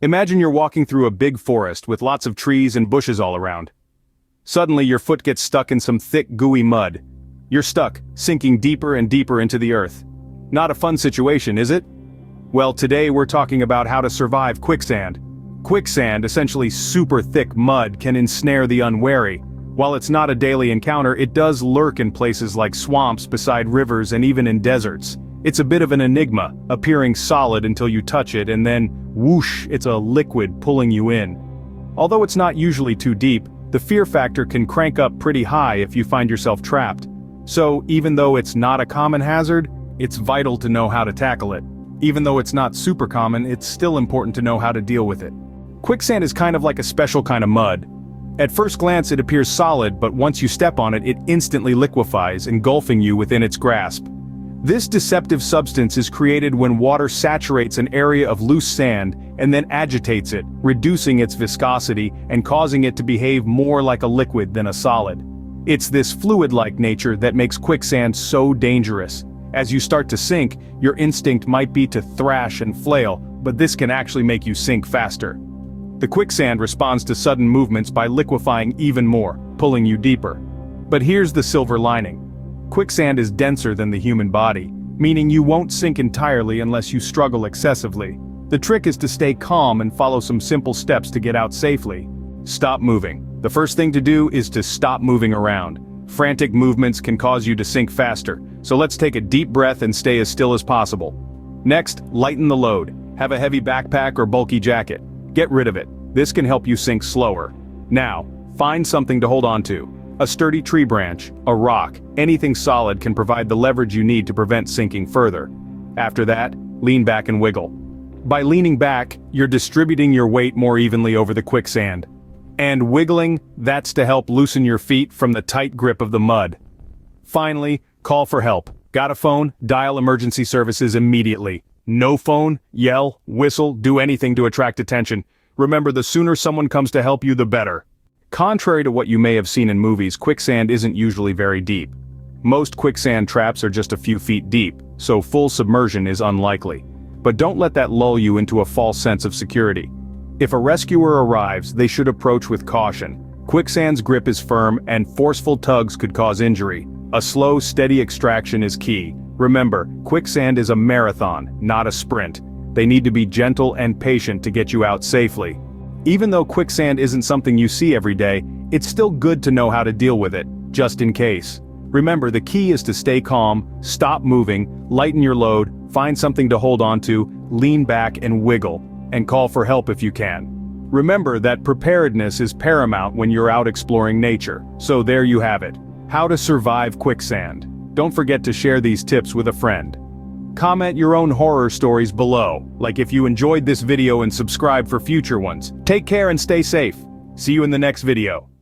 Imagine you're walking through a big forest with lots of trees and bushes all around. Suddenly your foot gets stuck in some thick, gooey mud. You're stuck, sinking deeper and deeper into the earth. Not a fun situation, is it? Well, today we're talking about how to survive quicksand. Quicksand, essentially super thick mud, can ensnare the unwary. While it's not a daily encounter, it does lurk in places like swamps, beside rivers, and even in deserts. It's a bit of an enigma, appearing solid until you touch it, and then, whoosh, it's a liquid pulling you in. Although it's not usually too deep, the fear factor can crank up pretty high if you find yourself trapped. So, even though it's not a common hazard, it's vital to know how to tackle it. Even though it's not super common, it's still important to know how to deal with it. Quicksand is kind of like a special kind of mud. At first glance it appears solid, but once you step on it, it instantly liquefies, engulfing you within its grasp. This deceptive substance is created when water saturates an area of loose sand and then agitates it, reducing its viscosity and causing it to behave more like a liquid than a solid. It's this fluid-like nature that makes quicksand so dangerous. As you start to sink, your instinct might be to thrash and flail, but this can actually make you sink faster. The quicksand responds to sudden movements by liquefying even more, pulling you deeper. But here's the silver lining. Quicksand is denser than the human body, meaning you won't sink entirely unless you struggle excessively. The trick is to stay calm and follow some simple steps to get out safely. Stop moving. The first thing to do is to stop moving around. Frantic movements can cause you to sink faster, so let's take a deep breath and stay as still as possible. Next, lighten the load. Have a heavy backpack or bulky jacket. Get rid of it. This can help you sink slower. Now, find something to hold on to. A sturdy tree branch, a rock, anything solid can provide the leverage you need to prevent sinking further. After that, lean back and wiggle. By leaning back, you're distributing your weight more evenly over the quicksand. And wiggling, that's to help loosen your feet from the tight grip of the mud. Finally, call for help. Got a phone? Dial emergency services immediately. No phone? Yell, whistle, do anything to attract attention. Remember, the sooner someone comes to help you, the better. Contrary to what you may have seen in movies, quicksand isn't usually very deep. Most quicksand traps are just a few feet deep, so full submersion is unlikely. But don't let that lull you into a false sense of security. If a rescuer arrives, they should approach with caution. Quicksand's grip is firm, and forceful tugs could cause injury. A slow, steady extraction is key. Remember, quicksand is a marathon, not a sprint. They need to be gentle and patient to get you out safely. Even though quicksand isn't something you see every day, it's still good to know how to deal with it, just in case. Remember, the key is to stay calm, stop moving, lighten your load, find something to hold on to, lean back and wiggle, and call for help if you can. Remember that preparedness is paramount when you're out exploring nature. So there you have it. How to survive quicksand. Don't forget to share these tips with a friend. Comment your own horror stories below, like if you enjoyed this video, and subscribe for future ones. Take care and stay safe. See you in the next video.